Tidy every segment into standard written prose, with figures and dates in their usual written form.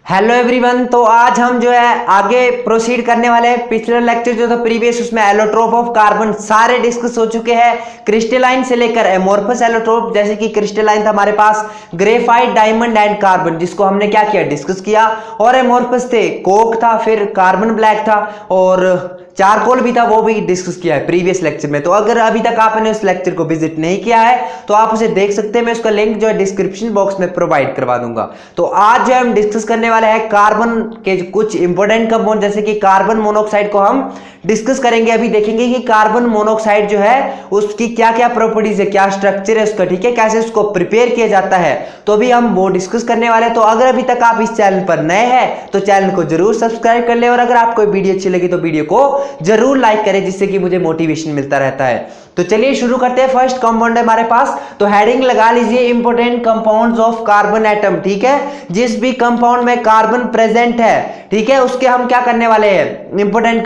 Hello everyone. तो आज हम जो है आगे प्रोसीड करने वाले हैं। पिछले लेक्चर जो था प्रीवियस, उसमें एलोट्रोप ऑफ कार्बन सारे डिस्कस हो चुके हैं, क्रिस्टलाइन से लेकर एमोर्फस एलोट्रोप। जैसे कि क्रिस्टलाइन था हमारे पास ग्रेफाइट, डायमंड एंड कार्बन, जिसको हमने क्या किया, डिस्कस किया। और एमोर्फस थे कोक था, फिर कार्बन ब्लैक था और चारकोल भी था, वो भी डिस्कस किया है प्रीवियस लेक्चर में। तो अगर अभी तक आपने उस लेक्चर को विजिट नहीं किया है तो आप उसे देख सकते हैं, मैं उसका लिंक जो है डिस्क्रिप्शन बॉक्स में प्रोवाइड करवा दूंगा। तो आज जो हम डिस्कस करने वाले हैं कार्बन के कुछ इंपॉर्टेंट कंपाउंड, जैसे कि कार्बन मोनोऑक्साइड को हम डिस्कस करेंगे। अभी देखेंगे कि कार्बन मोनोऑक्साइड जो है उसकी क्या क्या प्रॉपर्टीज है, क्या स्ट्रक्चर है उसका, ठीक है, कैसे उसको प्रिपेयर किया जाता है, तो अभी हम वो डिस्कस करने वाले हैं। तो अगर अभी तक आप इस चैनल पर नए हैं तो चैनल को जरूर सब्सक्राइब कर ले, और अगर आपको वीडियो अच्छी लगी तो वीडियो को जरूर लाइक करें, जिससे कि मुझे मोटिवेशन मिलता रहता है। तो चलिए शुरू करते हैं। फर्स्ट कंपाउंड है हमारे पास, तो हेडिंग लगा लीजिए important compounds of carbon atom, ठीक है। जिस भी कंपाउंड में कार्बन प्रेजेंट है, ठीक है, उसके हम क्या करने वाले हैं, important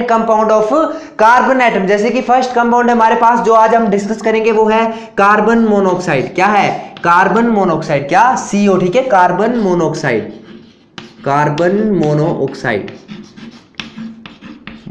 compound of carbon atom. जैसे कि फर्स्ट कंपाउंड है हमारे पास जो आज हम डिस्कस करेंगे वो है कार्बन मोनोऑक्साइड। क्या है, कार्बन मोनोऑक्साइड, क्या, CO, ठीक है, कार्बन मोनोऑक्साइड,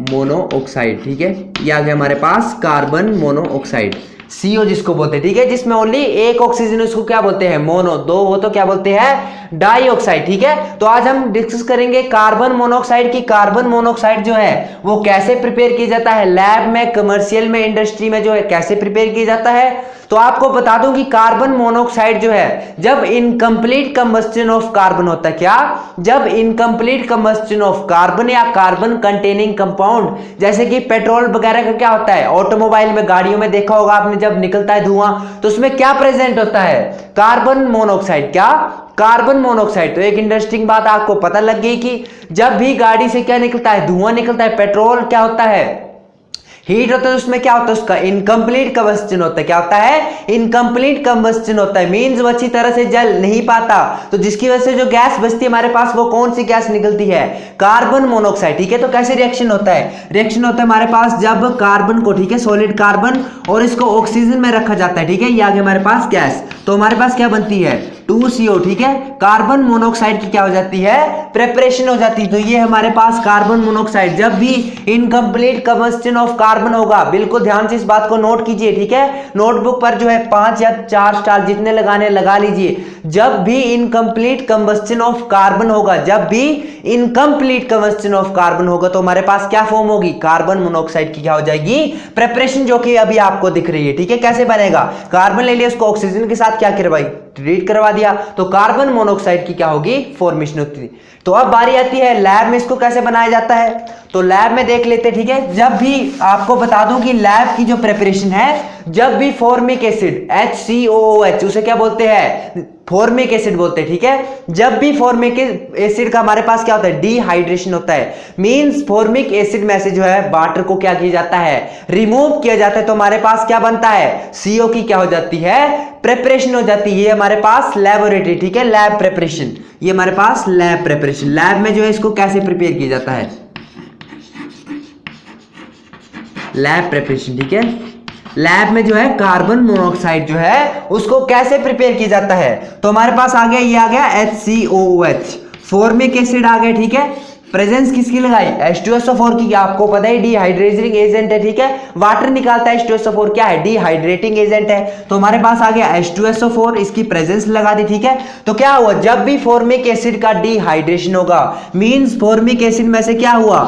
मोनोऑक्साइड, ठीक है। ये आ गया हमारे पास कार्बन मोनोऑक्साइड, CO जिसको बोलते हैं, ठीक है, जिसमें ओनली एक ऑक्सीजन, उसको क्या बोलते हैं, मोनो। दो हो तो क्या बोलते हैं, डाइऑक्साइड, ठीक है। तो आज हम डिस्कस करेंगे कार्बन मोनोऑक्साइड की। कार्बन मोनोऑक्साइड जो है वो कैसे प्रिपेयर किया जाता है, लैब में, कमर्शियल में, इंडस्ट्री में जो है कैसे प्रिपेयर किया जाता है। तो आपको बता दूं कि कार्बन मोनोऑक्साइड जो है जब इनकम्प्लीट कंबस्टन ऑफ कार्बन होता है, क्या, जब इनकम्प्लीट कंबस्टन ऑफ कार्बन या कार्बन कंटेनिंग कंपाउंड, जैसे कि पेट्रोल वगैरह का क्या होता है, ऑटोमोबाइल में, गाड़ियों में देखा होगा आपने, जब निकलता है धुआं तो उसमें क्या प्रेजेंट होता है, कार्बन मोनोऑक्साइड, क्या, कार्बन मोनोऑक्साइड। तो एक इंटरेस्टिंग बात आपको पता लग गई कि जब भी गाड़ी से क्या निकलता है, धुआं निकलता है, पेट्रोल क्या होता है, हीट होता है, उसमें क्या होता है, उसका इनकम्प्लीट कंबस्टन होता है। क्या होता है, इनकम्प्लीट कंबस्टन होता है, मींस वो अच्छी तरह से जल नहीं पाता। तो जिसकी वजह से जो गैस बचती है हमारे पास, वो कौन सी गैस निकलती है, कार्बन मोनोऑक्साइड, ठीक है। तो कैसे रिएक्शन होता है, रिएक्शन होता है हमारे पास जब कार्बन को, ठीक है, सॉलिड कार्बन, और इसको ऑक्सीजन में रखा जाता है, ठीक है, ये आगे हमारे पास गैस, तो हमारे पास क्या बनती है, 2CO, ठीक है। कार्बन मोनोऑक्साइड की क्या हो जाती है, प्रिपरेशन हो जाती है। तो ये हमारे पास कार्बन मोनोऑक्साइड, जब भी इनकम्प्लीट कंबस्टन ऑफ कार्बन होगा, बिल्कुल ध्यान से इस बात को नोट कीजिए, ठीक है। नोटबुक पर जो है 5 या 4 स्टार जितने लगाने लगा लीजिए। जब भी इनकम्प्लीट कंबस्टन ऑफ कार्बन होगा, जब भी इनकम्प्लीट कंबस्टन ऑफ कार्बन होगा, तो हमारे पास क्या फॉर्म होगी, कार्बन मोनोऑक्साइड की क्या हो जाएगी, प्रिपरेशन, जो कि अभी आपको दिख रही है, ठीक है। कैसे बनेगा, कार्बन ले लिया, उसको ऑक्सीजन के साथ क्या करवाई, ट्रीट करवा दिया, तो कार्बन मोनोऑक्साइड की क्या होगी, फॉर्मेशन होती है। तो अब बारी आती है लैब में इसको कैसे बनाया जाता है। तो लैब में देख लेते हैं, ठीक है। जब भी आपको बता दूं कि लैब की जो प्रिपरेशन है, जब भी फॉर्मिक एसिड HCOOH, उसे क्या बोलते हैं, फॉर्मिक एसिड बोलते हैं, ठीक है। जब भी फॉर्मिक एसिड का हमारे पास क्या होता है, डिहाइड्रेशन होता है, मींस फॉर्मिक एसिड में से जो है वाटर को क्या किया जाता है, रिमूव किया जाता है, तो हमारे पास क्या बनता है, CO की क्या हो जाती है, प्रिपरेशन हो जाती है। ये हमारे पास लैबोरेटरी, ठीक है, लैब प्रिपरेशन, ये हमारे पास लैब प्रिपरेशन, लैब में जो है इसको कैसे प्रिपेयर किया जाता है, लैब प्रिपरेशन, ठीक है। लैब में जो है कार्बन मोनोऑक्साइड जो है उसको कैसे प्रिपेयर किया जाता है। तो हमारे पास आ गया, ये आ गया HCOOH, फॉर्मिक एसिड आ गया, ठीक है। प्रेजेंस किसकी लगाई, H2SO4 की, आपको पता है डिहाइड्रेटिंग एजेंट है, ठीक है। वाटर निकालता है H2SO4, क्या है, डिहाइड्रेटिंग एजेंट है। तो हमारे पास आ गया H2SO4, इसकी प्रेजेंस लगा दी, ठीक है। तो क्या हुआ, जब भी फॉर्मिक एसिड का डिहाइड्रेशन होगा, मींस फॉर्मिक एसिड में से क्या हुआ,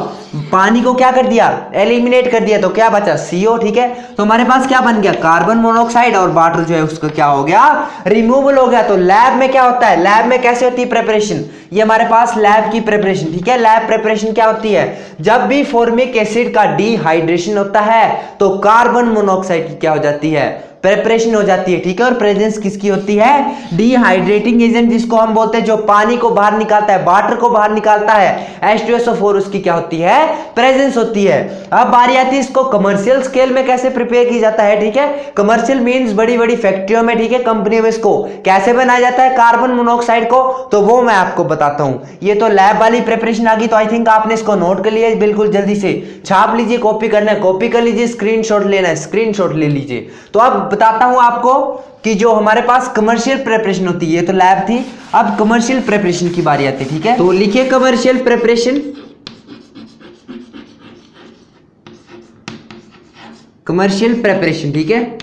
पानी को क्या कर दिया, एलिमिनेट कर दिया, तो क्या बचा, CO, ठीक है। तो हमारे पास क्या बन गया, कार्बन मोनोऑक्साइड, और वाटर जो है उसका क्या हो गया, रिमूवल हो गया। तो लैब में क्या होता है, लैब में कैसे होती है प्रिपरेशन, ये हमारे पास लैब की प्रिपरेशन, ठीक है। लैब प्रिपरेशन क्या होती है, जब भी फॉर्मिक एसिड का डिहाइड्रेशन होता है तो कार्बन मोनोऑक्साइड की क्या हो जाती है, प्रिपरेशन हो जाती है, ठीक है। और प्रेजेंस किसकी होती है, डिहाइड्रेटिंग एजेंट, जिसको हम बोलते हैं जो पानी को बाहर निकालता है, वाटर को बाहर निकालता है, H2SO4, उसकी क्या होती है, प्रेजेंस होती है। अब बारी आती है इसको कमर्शियल स्केल में कैसे प्रिपेयर किया जाता है, ठीक है। कमर्शियल मींस बड़ी बड़ी फैक्ट्रियों में, ठीक है, कंपनियों में इसको कैसे बनाया जाता है कार्बन मोनोऑक्साइड को, तो वो मैं आपको बताता हूं। ये तो लैब वाली प्रिपरेशन आ गई, तो आई थिंक आपने इसको नोट कर लिया, बिल्कुल जल्दी से छाप लीजिए, कॉपी करना है कॉपी कर लीजिए, स्क्रीनशॉट लेना है स्क्रीनशॉट ले लीजिए। तो अब बताता हूं आपको कि जो हमारे पास कमर्शियल प्रिपरेशन होती है, ये तो लैब थी, अब कमर्शियल प्रिपरेशन की बारी आती है, ठीक है। तो लिखिए कमर्शियल प्रिपरेशन, कमर्शियल प्रिपरेशन, ठीक है।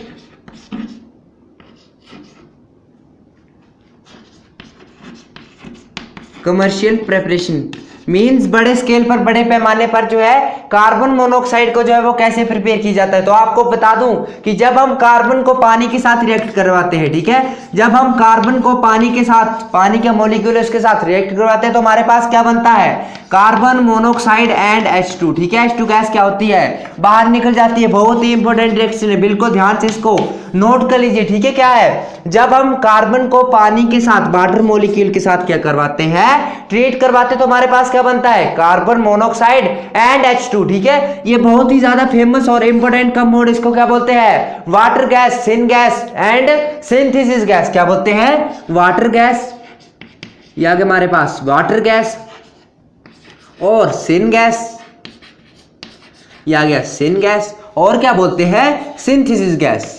कमर्शियल प्रिपरेशन मीन्स बड़े स्केल पर, बड़े पैमाने पर जो है कार्बन मोनोऑक्साइड को जो है वो कैसे प्रिपेयर की जाता है। तो आपको बता दूं कि जब हम कार्बन को पानी के साथ रिएक्ट करवाते हैं, ठीक है, जब हम कार्बन को पानी के साथ, पानी के मॉलिक्यूल उसके साथ रिएक्ट करवाते हैं तो हमारे पास क्या बनता है, कार्बन मोनोऑक्साइड एंड H2, ठीक है। H2 गैस क्या होती है, बाहर निकल जाती है। बहुत ही इंपॉर्टेंट रिएक्शन है, बिल्कुल ध्यान से इसको नोट कर लीजिए, ठीक है। क्या है, जब हम कार्बन को पानी के साथ, वाटर मॉलिक्यूल के साथ क्या करवाते हैं, ट्रीट करवाते, तो हमारे पास क्या बनता है, कार्बन मोनोऑक्साइड एंड H2, ठीक है। ये बहुत ही ज्यादा फेमस और इंपॉर्टेंट कंपाउंड, इसको क्या बोलते हैं, water gas, syn gas and synthesis gas. क्या बोलते हैं, वाटर गैस, ये आगे हमारे पास वाटर गैस और सिन गैस, ये आ गया सिन गैस, और क्या बोलते हैं, सिंथेसिस गैस,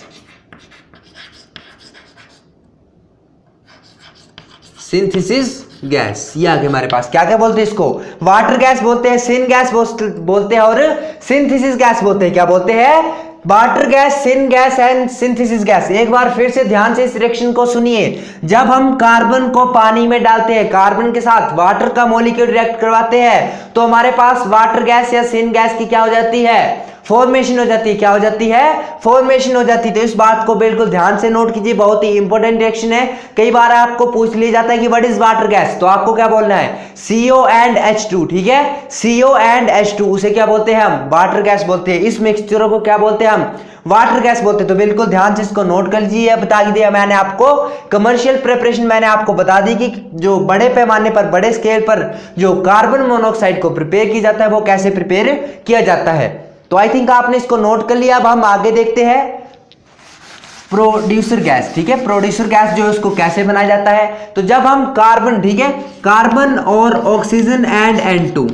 सिंथेसिस गैस। ये आगे हमारे पास क्या क्या बोलते हैं, इसको वाटर गैस बोलते हैं, सिन गैस बोलते हैं और सिंथेसिस गैस बोलते हैं। क्या बोलते हैं, water gas, syn gas and synthesis gas. एक बार फिर से ध्यान से इस रिएक्शन को सुनिए। जब हम कार्बन को पानी में डालते हैं, कार्बन के साथ वाटर का मॉलिक्यूल रिएक्ट करवाते हैं, तो हमारे पास वाटर गैस या सिन गैस की क्या हो जाती है, फॉर्मेशन हो जाती है। क्या हो जाती है, फॉर्मेशन हो जाती है। तो इस बात को बिल्कुल ध्यान से नोट कीजिए, बहुत ही इंपॉर्टेंट रिएक्शन है। कई बार आपको पूछ लिया जाता है कि व्हाट इज वाटर गैस, तो आपको क्या बोलना है, CO एंड H2, ठीक है। CO एंड H2 उसे क्या बोलते हैं हम, वाटर गैस बोलते हैं। इस मिक्सचर को क्या बोलते हैं हम, वाटर गैस बोलते हैं। तो बिल्कुल ध्यान से इसको नोट कर लीजिए। बता दिया मैंने आपको कमर्शियल प्रिपरेशन, मैंने आपको बता दी कि जो बड़े पैमाने पर, बड़े स्केल पर जो कार्बन मोनोऑक्साइड को प्रिपेयर किया जाता है वो कैसे प्रिपेयर किया जाता है। तो आई थिंक आपने इसको नोट कर लिया। अब हम आगे देखते हैं प्रोड्यूसर गैस, ठीक है। प्रोड्यूसर गैस जो है उसको कैसे बनाया जाता है, तो जब हम कार्बन, ठीक है, कार्बन और ऑक्सीजन एंड N2,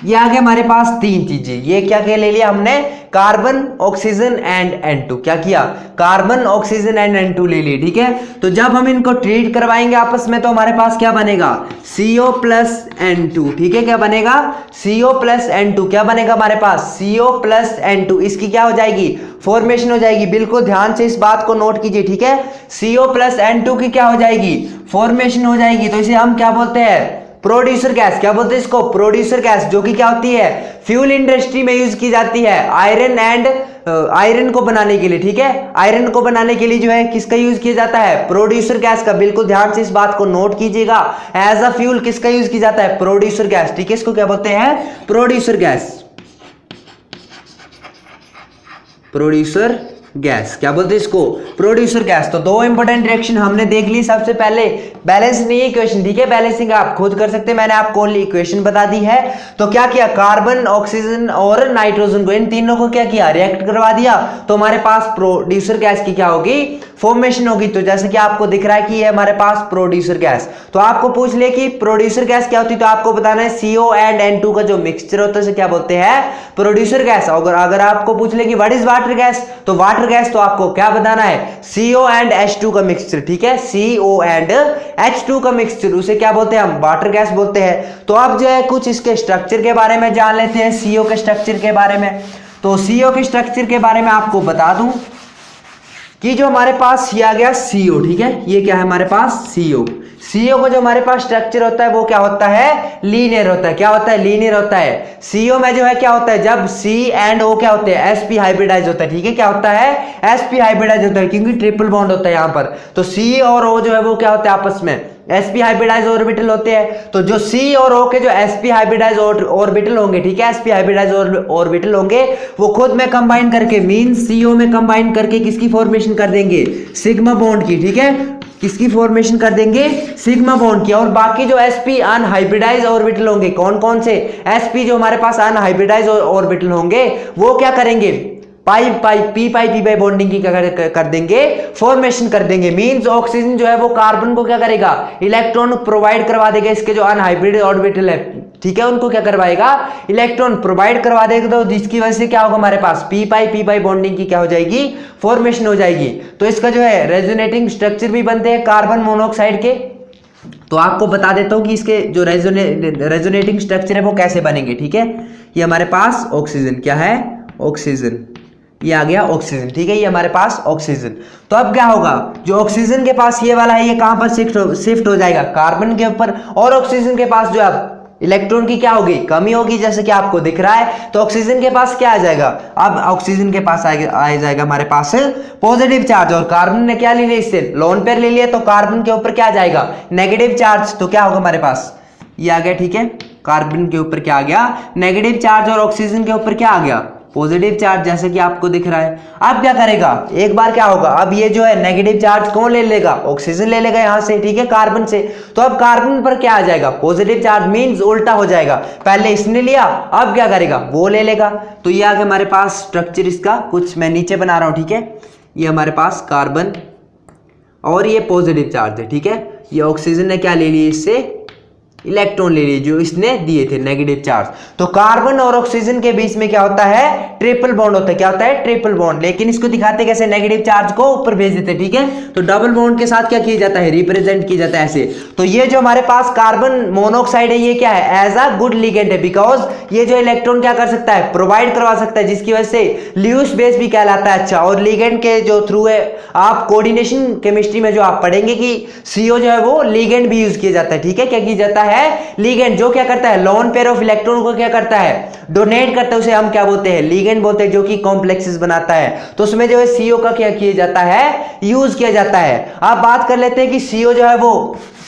ये आ गए हमारे पास तीन चीजें। ये क्या क्या ले लिया हमने, कार्बन, ऑक्सीजन एंड N2। क्या किया, कार्बन, ऑक्सीजन एंड N2 ले लिए, ठीक है। तो जब हम इनको ट्रीट करवाएंगे आपस में, तो हमारे पास क्या बनेगा, CO प्लस N2, ठीक है। क्या बनेगा, CO प्लस N2। क्या बनेगा हमारे पास, CO प्लस N2। इसकी क्या हो जाएगी, फॉर्मेशन हो जाएगी। बिल्कुल ध्यान से इस बात को नोट कीजिए, ठीक है। CO प्लस N2 की क्या हो जाएगी, फॉर्मेशन हो जाएगी। तो इसे हम क्या बोलते हैं, प्रोड्यूसर गैस। क्या बोलते हैं इसको, प्रोड्यूसर गैस, जो कि क्या होती है, फ्यूल इंडस्ट्री में यूज की जाती है आयरन को बनाने के लिए, ठीक है। आयरन को बनाने के लिए जो है किसका यूज किया जाता है, प्रोड्यूसर गैस का। बिल्कुल ध्यान से इस बात को नोट कीजिएगा। एज अ फ्यूल किसका यूज किया जाता है, प्रोड्यूसर गैस, ठीक है। इसको क्या बोलते हैं, प्रोड्यूसर गैस, प्रोड्यूसर गैस। क्या बोलते हैं इसको, प्रोड्यूसर गैस। तो दो इंपॉर्टेंट रिएक्शन हमने देख ली। सबसे पहले बैलेंस नहीं है इक्वेशन, ठीक है, बैलेंसिंग आप खुद कर सकते हैं, मैंने आपको ओनली इक्वेशन बता दी है। तो क्या किया, कार्बन, ऑक्सीजन और नाइट्रोजन को, इन तीनों को क्या किया, रिएक्ट करवा दिया। तो हमारे पास प्रोड्यूसर गैस की क्या होगी, फॉर्मेशन होगी। तो जैसे कि आपको दिख रहा है कि ये हमारे पास प्रोड्यूसर गैस। तो आपको पूछ ले कि प्रोड्यूसर गैस क्या होती है, तो आपको बताना है CO एंड N2 का जो मिक्सचर होता है उसे क्या बोलते हैं, प्रोड्यूसर गैस। अगर आपको पूछ ले कि व्हाट इज वाटर गैस, तो वाटर गैस तो आपको क्या बताना है, CO एंड H2 का मिक्सचर, ठीक है। CO एंड H2 का मिक्सचर, उसे क्या बोलते हैं हम, वाटर गैस बोलते हैं। तो अब जो है कुछ इसके स्ट्रक्चर के बारे में जान लेते हैं, CO के स्ट्रक्चर के बारे में। तो CO के स्ट्रक्चर के बारे में आपको बता दूं कि जो हमारे पास ये आ गया CO, ठीक है। ये क्या है हमारे पास, CO को जो हमारे पास स्ट्रक्चर होता है वो क्या होता है, लीनियर होता है। क्या होता है, लीनियर होता है। CO में जो है क्या होता है, जब C एंड O क्या होते हैं, sp हाइब्रिडाइज होता है, ठीक है। क्या होता है, sp हाइब्रिडाइज होता है, क्योंकि ट्रिपल बॉन्ड होता है यहाँ पर। तो C और O जो है वो क्या होते हैं, आपस में sp हाइब्रिडाइज ऑर्बिटल होते हैं। तो जो C और O के जो sp हाइब्रिडाइज ऑर्बिटल होंगे, ठीक है, sp हाइब्रिडाइज ऑर्बिटल होंगे, वो खुद में कंबाइन करके, मीन CO में कंबाइन करके किसकी फॉर्मेशन कर देंगे, सिग्मा बॉन्ड की, ठीक है। किसकी फॉर्मेशन कर देंगे, सिग्मा बॉन्ड की। और बाकी जो sp अनहाइब्रिडाइज ऑर्बिटल होंगे, कौन कौन से, sp जो हमारे पास अनहाइब्रिडाइज ऑर्बिटल होंगे वो क्या करेंगे, पी पाई बॉन्डिंग की कर देंगे, फॉर्मेशन कर देंगे। मींस ऑक्सीजन जो है वो कार्बन को क्या करेगा, इलेक्ट्रॉन प्रोवाइड करवा देगा। इसके जो अनहाइब्रिड ऑर्बिटल है, ठीक है, उनको क्या करवाएगा, इलेक्ट्रॉन प्रोवाइड करवा देगा। तो जिसकी वजह से क्या होगा, हमारे पास पी पाई बॉन्डिंग की क्या हो जाएगी, फॉर्मेशन हो जाएगी। तो इसका जो है रेजोनेटिंग स्ट्रक्चर भी बनते हैं कार्बन मोनोऑक्साइड के। तो आपको बता देता हूं कि इसके जो रेजोनेटिंग स्ट्रक्चर है वो कैसे बनेंगे, ठीक है। ये हमारे पास ऑक्सीजन, क्या है, ऑक्सीजन, ये आ गया ऑक्सीजन, ठीक है, ये हमारे पास ऑक्सीजन। तो अब क्या होगा, जो ऑक्सीजन के पास ये वाला है, ये कहां पर शिफ्ट हो जाएगा, कार्बन के ऊपर। और ऑक्सीजन के पास जो है इलेक्ट्रॉन की क्या होगी, कमी होगी, जैसे कि आपको दिख रहा है। तो ऑक्सीजन के पास क्या आ जाएगा, अब ऑक्सीजन के पास आ जाएगा हमारे पास पॉजिटिव चार्ज। और कार्बन ने क्या ले लिया, इससे लोन पेयर ले लिया, तो कार्बन के ऊपर क्या आ जाएगा, नेगेटिव चार्ज। तो क्या होगा हमारे पास, ये आ गया, ठीक है, कार्बन के ऊपर क्या आ गया, नेगेटिव चार्ज, और ऑक्सीजन के ऊपर क्या आ गया, पॉजिटिव चार्ज, जैसे कि आपको दिख रहा है। अब क्या करेगा, एक बार क्या होगा, अब ये जो है नेगेटिव चार्ज कौन ले लेगा, ऑक्सीजन ले लेगा यहां से, ठीक है, कार्बन से। तो अब कार्बन पर क्या आ जाएगा, पॉजिटिव चार्ज, मींस उल्टा हो जाएगा, पहले इसने लिया, अब क्या करेगा, वो ले लेगा। तो ये आगे हमारे पास स्ट्रक्चर इसका कुछ मैं नीचे बना रहा हूं, ठीक है। ये हमारे पास कार्बन और ये पॉजिटिव चार्ज है, ठीक है। ये ऑक्सीजन ने क्या ले लिया, इससे इलेक्ट्रॉन ले लिए जो इसने दिए थे, नेगेटिव चार्ज। तो कार्बन और ऑक्सीजन के बीच में क्या होता है, ट्रिपल बॉन्ड होता है। क्या होता है, ट्रिपल बॉन्ड। लेकिन इसको दिखाते कैसे, नेगेटिव चार्ज को ऊपर भेज देते, ठीक है। तो डबल बॉन्ड के साथ क्या किया जाता है, रिप्रेजेंट किया जाता है ऐसे। तो ये जो हमारे पास कार्बन मोनोऑक्साइड है, ये क्या है, एज अ गुड लिगेंड है, बिकॉज ये जो इलेक्ट्रॉन क्या कर सकता है, प्रोवाइड करवा सकता है, जिसकी वजह से ल्यूइस बेस भी कहलाता है। अच्छा, और लिगेंड के जो थ्रू है, आप कोऑर्डिनेशन केमिस्ट्री में जो आप पढ़ेंगे कि CO जो है वो लिगेंड भी यूज किया जाता है, ठीक है। क्या किया जाता है, लिगेंड, जो क्या करता है, लोन पेयर ऑफ इलेक्ट्रॉन को क्या करता है, डोनेट करता है, उसे हम क्या बोलते हैं, लिगेंड बोलते हैं, जो कि कॉम्प्लेक्सेस बनाता है। तो उसमें जो है CO का क्या किया जाता है, यूज किया जाता है। अब बात कर लेते हैं कि CO जो है वो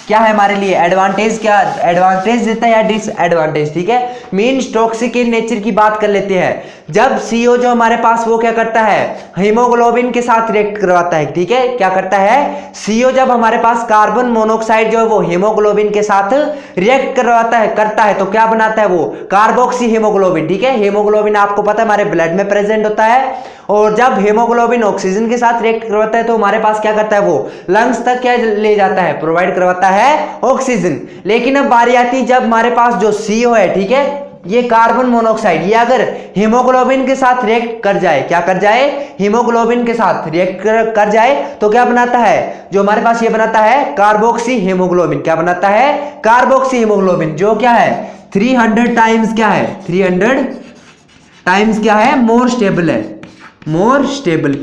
क्या है हमारे लिए, एडवांटेज, क्या एडवांटेज देता है या डिसएडवांटेज, ठीक है। मींस टॉक्सिक इन नेचर की बात कर लेते हैं। जब CO जो हमारे पास वो क्या करता है, हीमोग्लोबिन के साथ रिएक्ट करवाता है, ठीक है। क्या करता है, CO जब हमारे पास कार्बन मोनोऑक्साइड जो है वो हीमोग्लोबिन के साथ रिएक्ट करता है, तो क्या बनाता है वो, कार्बोक्सी हीमोग्लोबिन, ठीक है। हीमोग्लोबिन आपको पता है हमारे ब्लड में प्रेजेंट होता है। और जब हीमोग्लोबिन ऑक्सीजन के साथ रिएक्ट करवाता है, तो हमारे पास क्या करता है, वो लंग्स तक क्या ले जाता है, प्रोवाइड करवाता है ऑक्सीजन। लेकिन अब बारी आती है, जब हमारे पास जो CO है, ठीक है, ये कार्बन मोनोऑक्साइड, ये अगर हीमोग्लोबिन के साथ रिएक्ट कर जाए, क्या कर जाए, हीमोग्लोबिन के साथ रिएक्ट कर जाए, तो क्या बनाता है, जो हमारे पास ये बनाता है कार्बोक्सी हीमोग्लोबिन। क्या बनाता है, कार्बोक्सी हीमोग्लोबिन, जो क्या है 300 टाइम्स क्या है, 300 टाइम्स क्या है, मोर स्टेबल है, मोर स्टेबल।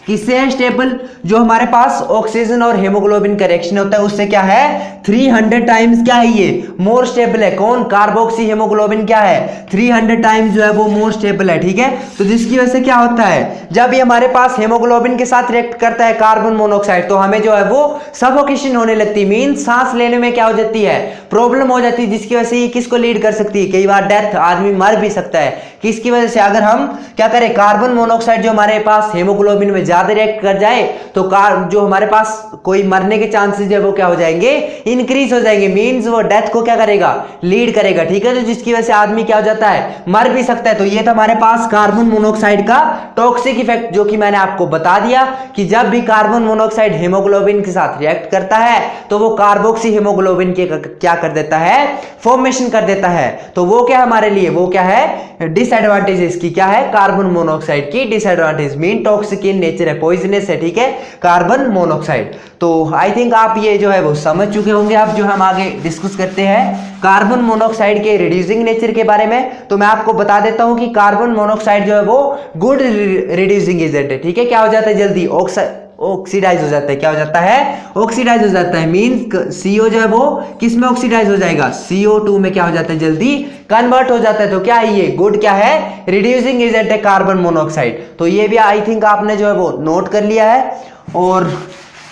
किससे है स्टेबल, जो हमारे पास ऑक्सीजन और हीमोग्लोबिन का रिएक्शन होता है, उससे क्या है, 300 टाइम्स क्या है, ये मोर स्टेबल है। कौन, कार्बोक्सी हीमोग्लोबिन क्या है, 300 टाइम्स जो है वो मोर स्टेबल है, ठीक है। तो जिसकी वजह से क्या होता है, जब ये हमारे पास हीमोग्लोबिन के साथ रिएक्ट करता है कार्बन मोनोऑक्साइड, तो हमें जो है वो सफोकेशन होने लगती है, मींस सांस लेने में क्या हो जाती है, प्रॉब्लम हो जाती है, जिसकी वजह से ये किसको लीड कर सकती है, कई बार डेथ, आदमी मर भी सकता है। किसकी वजह से, अगर हम क्या करें, कार्बन मोनोऑक्साइड जो हमारे पास हीमोग्लोबिन में ज्यादा रिएक्ट कर जाए, तो जो हमारे पास कोई मरने के चांसेस है वो क्या हो जाएंगे, इंक्रीज हो जाएंगे। मींस वो डेथ को क्या करेगा, लीड करेगा, ठीक है। तो जिसकी वजह से आदमी क्या हो जाता है, मर भी सकता है। तो ये था हमारे पास कार्बन मोनोऑक्साइड का टॉक्सिक इफेक्ट, जो कि मैंने आपको बता दिया कि जब भी कार्बन मोनोऑक्साइड हीमोग्लोबिन के साथ रिएक्ट करता है, तो वो कार्बोक्सी हीमोग्लोबिन के क्या कर देता है, फॉर्मेशन कर देता है। तो वो क्या हमारे लिए, वो क्या है, डिसएडवांटेज इसकी क्या है, कार्बन मोनोऑक्साइड की disadvantage, mean toxic in nature है, पॉइजनस है, ठीक है, कार्बन मोनोऑक्साइड। तो आई थिंक आप ये जो है वो समझ चुके होंगे। अब जो हम आगे डिस्कस करते हैं कार्बन मोनोऑक्साइड के रिड्यूसिंग नेचर के बारे में, तो मैं आपको बता देता हूं कि कार्बन मोनोऑक्साइड जो है वो गुड रिड्यूसिंग एजेंट है, ठीक है। क्या हो जाता है, जल्दी ऑक्सीडाइज हो जाता है। क्या हो जाता है, ऑक्सीडाइज हो जाता है। मींस CO जो है वो किस में ऑक्सीडाइज हो जाएगा, CO2 में क्या हो जाता है, जल्दी कन्वर्ट हो जाता है। तो क्या है ये, गुड क्या है, रिड्यूसिंग एजेंट है कार्बन मोनोऑक्साइड। तो ये भी आई थिंक आपने जो है वो नोट कर लिया है। और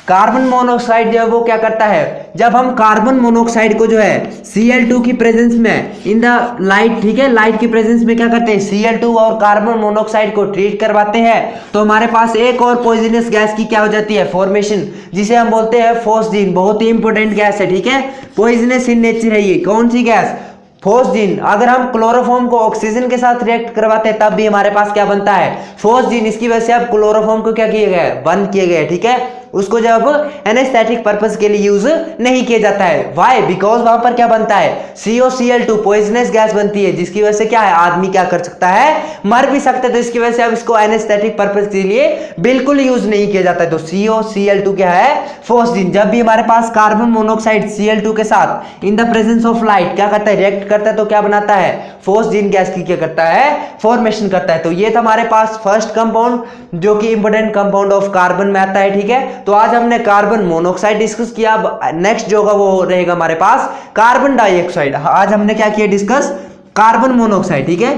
कार्बन मोनोऑक्साइड जो है वो क्या करता है, जब हम कार्बन मोनोऑक्साइड को जो है Cl2 की प्रेजेंस में इन द लाइट, ठीक है, लाइट की प्रेजेंस में क्या करते हैं, Cl2 और कार्बन मोनोऑक्साइड को ट्रीट करवाते हैं, तो हमारे पास एक और पॉइजनस गैस की क्या हो जाती है, फॉर्मेशन, जिसे हम बोलते हैं फोस्जीन। बहुत ही इंपॉर्टेंट गैस है, ठीक है, पॉइजनस इन नेचर है ये। कौन सी गैस, फोस्जीन, अगर हम क्लोरोफॉर्म को ऑक्सीजन के साथ रिएक्ट करवाते हैं तब भी हमारे पास क्या बनता है, फोस्जीन। इसकी वजह से अब क्लोरोफॉर्म को क्या किया गया है, बंद किया गया है, ठीक है। उसको जब एनेस्थेटिक पर्पस के लिए यूज नहीं किया जाता है। वाई? बिकॉज वहां पर क्या बनता है, COCl2 पॉइजनस गैस बनती है, जिसकी वजह से क्या है, आदमी क्या कर सकता है, मर भी सकता है। तो इसकी वजह से अब इसको एनेस्थेटिक पर्पस के लिए बिल्कुल यूज नहीं किया जाता है। तो COCl2 क्या है, फोस्जीन। जब भी हमारे पास कार्बन मोनोऑक्साइड Cl2 के साथ in the presence of light क्या करता है, रिएक्ट करता है, तो क्या बनाता है, फोस्जीन गैस की क्या करता है, फॉर्मेशन करता है। तो ये था हमारे पास फर्स्ट कंपाउंड जो कि इंपॉर्टेंट कंपाउंड ऑफ कार्बन में आता है, ठीक है। तो आज हमने कार्बन मोनोऑक्साइड डिस्कस किया। अब नेक्स्ट जो होगा वो रहेगा हमारे पास कार्बन डाइऑक्साइड। आज हमने क्या किया डिस्कस, कार्बन मोनोऑक्साइड, ठीक है।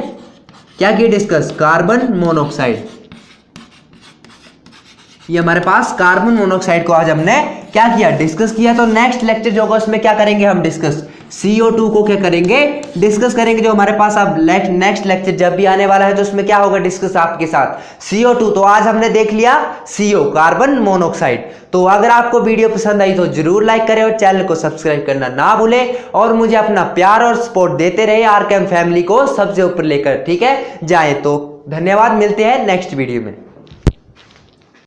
क्या किया डिस्कस, कार्बन मोनोऑक्साइड। ये हमारे पास कार्बन मोनोऑक्साइड को आज हमने क्या किया, डिस्कस किया। तो नेक्स्ट लेक्चर जो होगा उसमें क्या करेंगे हम डिस्कस, CO2 को क्या करेंगे, डिस्कस करेंगे। जो हमारे पास अब नेक्स्ट लेक्चर जब भी आने वाला है तो उसमें क्या होगा डिस्कस आपके साथ, CO2। तो आज हमने देख लिया CO, कार्बन मोनोऑक्साइड। तो अगर आपको वीडियो पसंद आई तो जरूर लाइक करें और चैनल को सब्सक्राइब करना ना भूलें और मुझे अपना प्यार और सपोर्ट देते रहे, आरकेएम फैमिली को सबसे ऊपर लेकर, ठीक है, जाए। तो धन्यवाद, मिलते हैं नेक्स्ट वीडियो में।